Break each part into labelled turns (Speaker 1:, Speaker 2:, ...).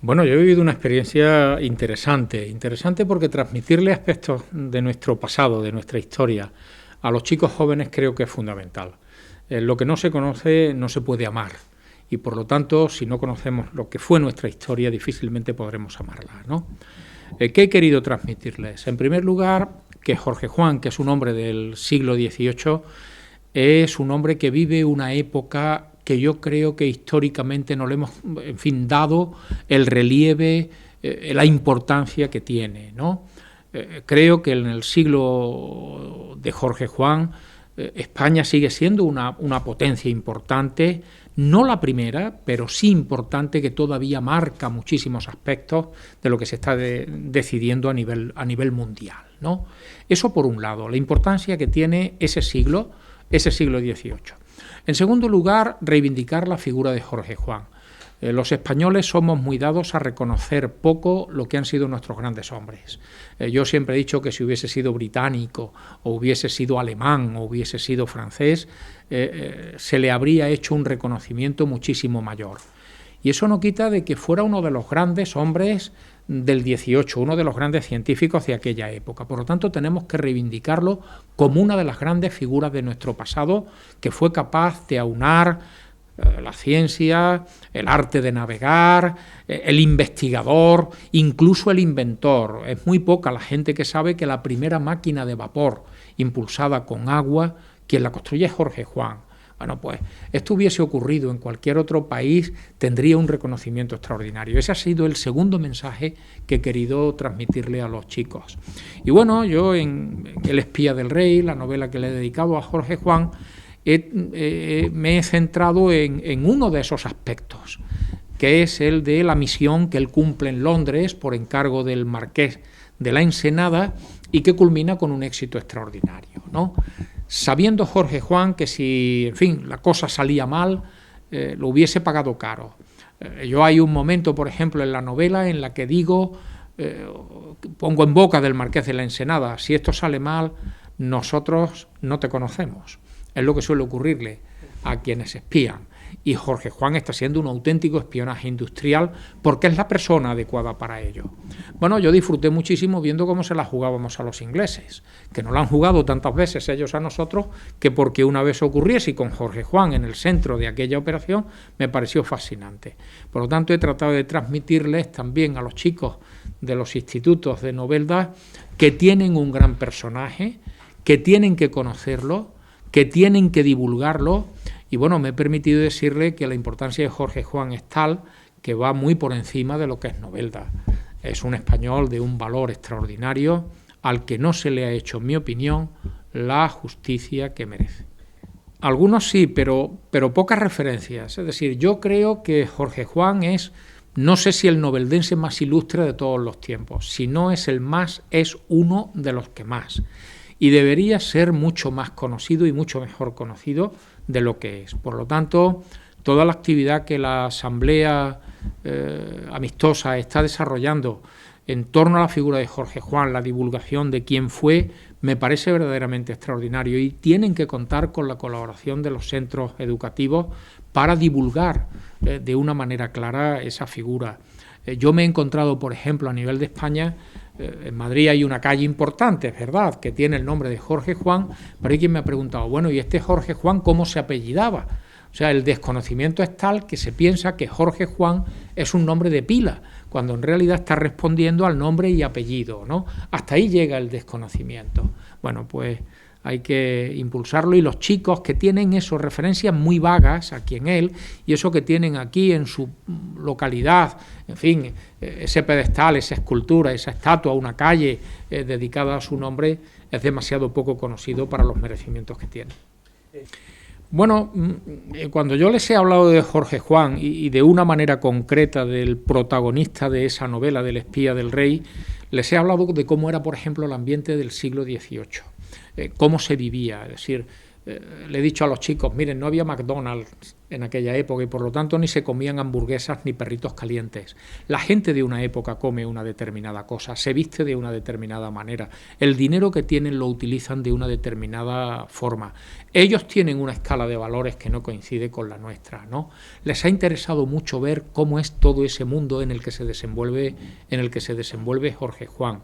Speaker 1: Bueno, yo he vivido una experiencia interesante porque transmitirle aspectos de nuestro pasado, de nuestra historia, a los chicos jóvenes creo que es fundamental. Lo que no se conoce no se puede amar y por lo tanto, si no conocemos lo que fue nuestra historia, difícilmente podremos amarla, ¿no? ¿Qué he querido transmitirles? En primer lugar, que Jorge Juan, que es un hombre del siglo XVIII, es un hombre que vive una época que yo creo que históricamente no le hemos, dado el relieve, la importancia que tiene, ¿no? Creo que en el siglo de Jorge Juan España sigue siendo una potencia importante, no la primera, pero sí importante, que todavía marca muchísimos aspectos de lo que se está decidiendo a nivel mundial, ¿no? Eso por un lado, la importancia que tiene ese siglo XVIII. En segundo lugar, reivindicar la figura de Jorge Juan. Los españoles somos muy dados a reconocer poco lo que han sido nuestros grandes hombres. Yo siempre he dicho que si hubiese sido británico, o hubiese sido alemán, o hubiese sido francés, se le habría hecho un reconocimiento muchísimo mayor. Y eso no quita de que fuera uno de los grandes hombres del XVIII, uno de los grandes científicos de aquella época. Por lo tanto, tenemos que reivindicarlo como una de las grandes figuras de nuestro pasado, que fue capaz de aunar la ciencia, el arte de navegar, el investigador, incluso el inventor. Es muy poca la gente que sabe que la primera máquina de vapor impulsada con agua, quien la construye es Jorge Juan. Bueno, pues esto hubiese ocurrido en cualquier otro país, tendría un reconocimiento extraordinario. Ese ha sido el segundo mensaje que he querido transmitirle a los chicos. Y bueno, yo en El espía del rey, la novela que le he dedicado a Jorge Juan, me he centrado en uno de esos aspectos, que es el de la misión que él cumple en Londres por encargo del marqués de la Ensenada y que culmina con un éxito extraordinario, ¿no? Sabiendo Jorge Juan que si, la cosa salía mal, lo hubiese pagado caro. Yo hay un momento, por ejemplo, en la novela en la que digo, pongo en boca del marqués de la Ensenada: si esto sale mal, nosotros no te conocemos. Es lo que suele ocurrirle a quienes espían. Y Jorge Juan está siendo un auténtico espionaje industrial porque es la persona adecuada para ello. Bueno, yo disfruté muchísimo viendo cómo se la jugábamos a los ingleses, que nos la han jugado tantas veces ellos a nosotros, que porque una vez ocurriese, y con Jorge Juan en el centro de aquella operación, me pareció fascinante. Por lo tanto, he tratado de transmitirles también a los chicos de los institutos de novedad que tienen un gran personaje, que tienen que conocerlo, que tienen que divulgarlo. Y bueno, me he permitido decirle que la importancia de Jorge Juan es tal que va muy por encima de lo que es Novelda. Es un español de un valor extraordinario al que no se le ha hecho, en mi opinión, la justicia que merece. Algunos sí, pero pocas referencias. Es decir, yo creo que Jorge Juan es, no sé si el noveldense más ilustre de todos los tiempos, si no es el más, es uno de los que más. Y debería ser mucho más conocido y mucho mejor conocido de lo que es. Por lo tanto, toda la actividad que la Asamblea Amistosa está desarrollando en torno a la figura de Jorge Juan, la divulgación de quién fue, me parece verdaderamente extraordinario, y tienen que contar con la colaboración de los centros educativos para divulgar de una manera clara esa figura. Yo me he encontrado, por ejemplo, a nivel de España, en Madrid hay una calle importante, es verdad, que tiene el nombre de Jorge Juan, pero hay quien me ha preguntado, bueno, ¿y este Jorge Juan cómo se apellidaba? O sea, el desconocimiento es tal que se piensa que Jorge Juan es un nombre de pila, cuando en realidad está respondiendo al nombre y apellido, ¿no? Hasta ahí llega el desconocimiento. Bueno, pues hay que impulsarlo, y los chicos que tienen eso, referencias muy vagas aquí en él, y eso que tienen aquí en su localidad, ese pedestal, esa escultura, esa estatua, una calle dedicada a su nombre, es demasiado poco conocido para los merecimientos que tiene. Bueno, cuando yo les he hablado de Jorge Juan y de una manera concreta del protagonista de esa novela, del espía del rey, les he hablado de cómo era, por ejemplo, el ambiente del siglo XVIII. Cómo se vivía, es decir, Le he dicho a los chicos, miren, no había McDonald's en aquella época y por lo tanto ni se comían hamburguesas ni perritos calientes. La gente de una época come una determinada cosa, se viste de una determinada manera, el dinero que tienen lo utilizan de una determinada forma. Ellos tienen una escala de valores que no coincide con la nuestra, ¿no? Les ha interesado mucho ver cómo es todo ese mundo en el que se desenvuelve Jorge Juan.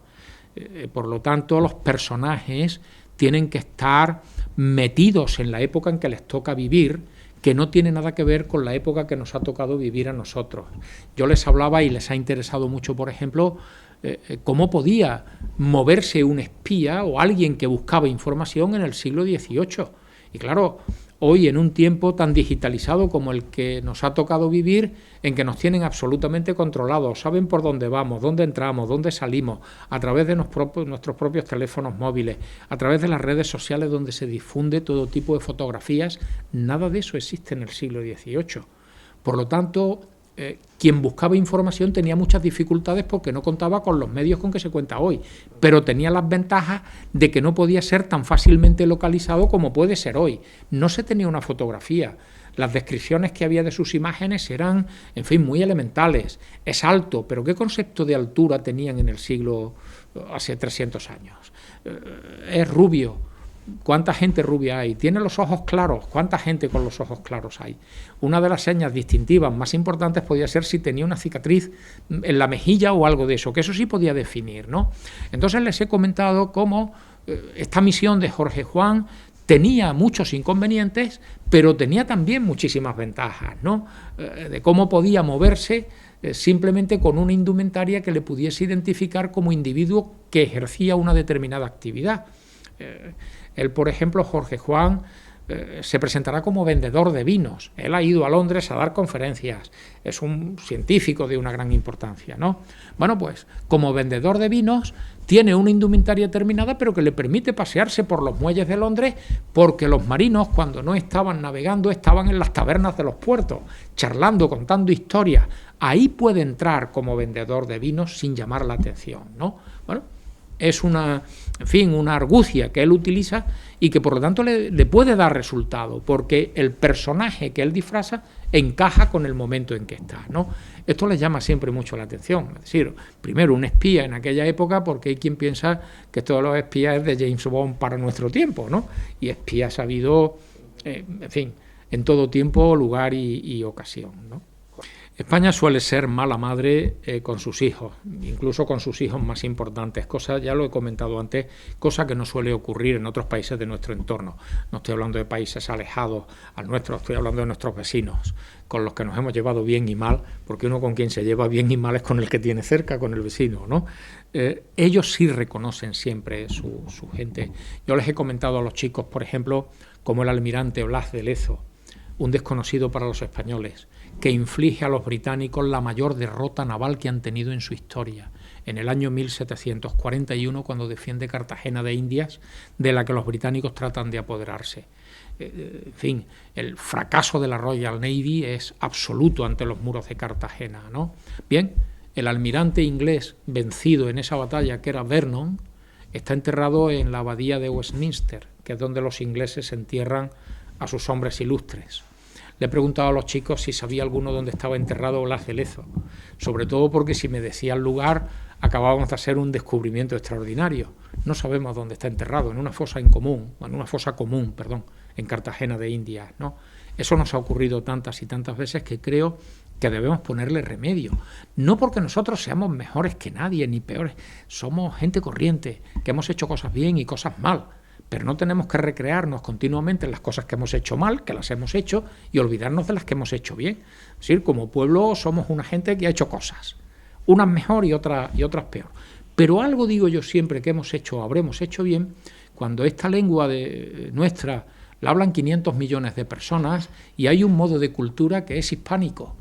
Speaker 1: Por lo tanto, los personajes tienen que estar metidos en la época en que les toca vivir, que no tiene nada que ver con la época que nos ha tocado vivir a nosotros. Yo les hablaba y les ha interesado mucho, por ejemplo, cómo podía moverse un espía o alguien que buscaba información en el siglo XVIII. Y claro, hoy en un tiempo tan digitalizado como el que nos ha tocado vivir, en que nos tienen absolutamente controlados, saben por dónde vamos, dónde entramos, dónde salimos, a través de nuestros propios teléfonos móviles, a través de las redes sociales donde se difunde todo tipo de fotografías, nada de eso existe en el siglo XVIII. Por lo tanto, quien buscaba información tenía muchas dificultades porque no contaba con los medios con que se cuenta hoy, pero tenía las ventajas de que no podía ser tan fácilmente localizado como puede ser hoy. No se tenía una fotografía, las descripciones que había de sus imágenes eran, en fin, muy elementales. Es alto, pero ¿qué concepto de altura tenían en el siglo hace 300 años? Es rubio. ¿Cuánta gente rubia hay? ¿Tiene los ojos claros? ¿Cuánta gente con los ojos claros hay? Una de las señas distintivas más importantes podía ser si tenía una cicatriz en la mejilla o algo de eso, que eso sí podía definir, ¿no? Entonces les he comentado cómo esta misión de Jorge Juan tenía muchos inconvenientes, pero tenía también muchísimas ventajas, ¿no? De cómo podía moverse simplemente con una indumentaria que le pudiese identificar como individuo que ejercía una determinada actividad. Él, por ejemplo, Jorge Juan, se presentará como vendedor de vinos. Él ha ido a Londres a dar conferencias. Es un científico de una gran importancia, ¿no? Bueno, pues, como vendedor de vinos, tiene una indumentaria determinada, pero que le permite pasearse por los muelles de Londres, porque los marinos, cuando no estaban navegando, estaban en las tabernas de los puertos, charlando, contando historias. Ahí puede entrar como vendedor de vinos sin llamar la atención, ¿no? Bueno, es una argucia que él utiliza y que por lo tanto le puede dar resultado, porque el personaje que él disfraza encaja con el momento en que está, ¿no? Esto les llama siempre mucho la atención. Es decir, primero, un espía en aquella época, porque hay quien piensa que todos los espías es de James Bond para nuestro tiempo, ¿no? Y espías ha habido, en todo tiempo, lugar y ocasión, ¿no? España suele ser mala madre con sus hijos, incluso con sus hijos más importantes, ya lo he comentado antes, cosa que no suele ocurrir en otros países de nuestro entorno. No estoy hablando de países alejados al nuestro, estoy hablando de nuestros vecinos, con los que nos hemos llevado bien y mal, porque uno con quien se lleva bien y mal es con el que tiene cerca, con el vecino, ¿no? Ellos sí reconocen siempre su gente. Yo les he comentado a los chicos, por ejemplo, como el almirante Blas de Lezo, un desconocido para los españoles, que inflige a los británicos la mayor derrota naval que han tenido en su historia, en el año 1741, cuando defiende Cartagena de Indias, de la que los británicos tratan de apoderarse. En fin, el fracaso de la Royal Navy es absoluto ante los muros de Cartagena, ¿no? Bien, el almirante inglés vencido en esa batalla, que era Vernon, está enterrado en la abadía de Westminster, que es donde los ingleses entierran a sus hombres ilustres. Le he preguntado a los chicos si sabía alguno dónde estaba enterrado Blas de Lezo, sobre todo porque si me decía el lugar acabábamos de hacer un descubrimiento extraordinario. No sabemos dónde está enterrado, en una fosa común, en Cartagena de Indias, ¿no? Eso nos ha ocurrido tantas y tantas veces que creo que debemos ponerle remedio. No porque nosotros seamos mejores que nadie, ni peores. Somos gente corriente, que hemos hecho cosas bien y cosas mal. Pero no tenemos que recrearnos continuamente en las cosas que hemos hecho mal, que las hemos hecho, y olvidarnos de las que hemos hecho bien. Es decir, como pueblo somos una gente que ha hecho cosas, unas mejor y otras peor. Pero algo digo yo siempre que hemos hecho o habremos hecho bien, cuando esta lengua nuestra la hablan 500 millones de personas y hay un modo de cultura que es hispánico,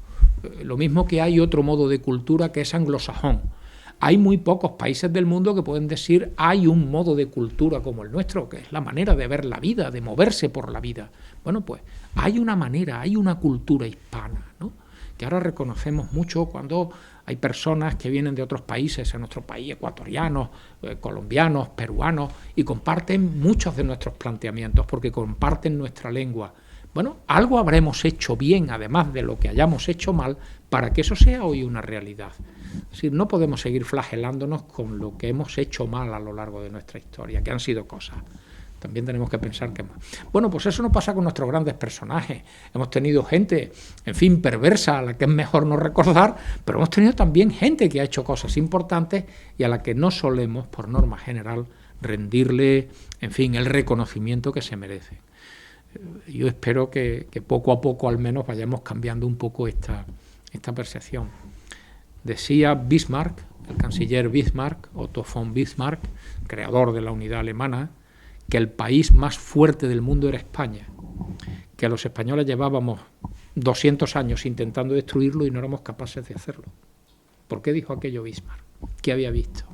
Speaker 1: lo mismo que hay otro modo de cultura que es anglosajón. Hay muy pocos países del mundo que pueden decir hay un modo de cultura como el nuestro, que es la manera de ver la vida, de moverse por la vida. Bueno, pues hay una manera, hay una cultura hispana, ¿no?, que ahora reconocemos mucho cuando hay personas que vienen de otros países, en nuestro país, ecuatorianos, colombianos, peruanos, y comparten muchos de nuestros planteamientos, porque comparten nuestra lengua. Bueno, algo habremos hecho bien, además de lo que hayamos hecho mal, para que eso sea hoy una realidad. Es decir, no podemos seguir flagelándonos con lo que hemos hecho mal a lo largo de nuestra historia, que han sido cosas. También tenemos que pensar que más. Bueno, pues eso no pasa con nuestros grandes personajes. Hemos tenido gente, en fin, perversa, a la que es mejor no recordar, pero hemos tenido también gente que ha hecho cosas importantes y a la que no solemos, por norma general, rendirle, en fin, el reconocimiento que se merece. Yo espero que poco a poco al menos vayamos cambiando un poco esta percepción. Decía Bismarck, el canciller Bismarck, Otto von Bismarck, creador de la unidad alemana, que el país más fuerte del mundo era España, que los españoles llevábamos 200 años intentando destruirlo y no éramos capaces de hacerlo. ¿Por qué dijo aquello Bismarck? ¿Qué había visto?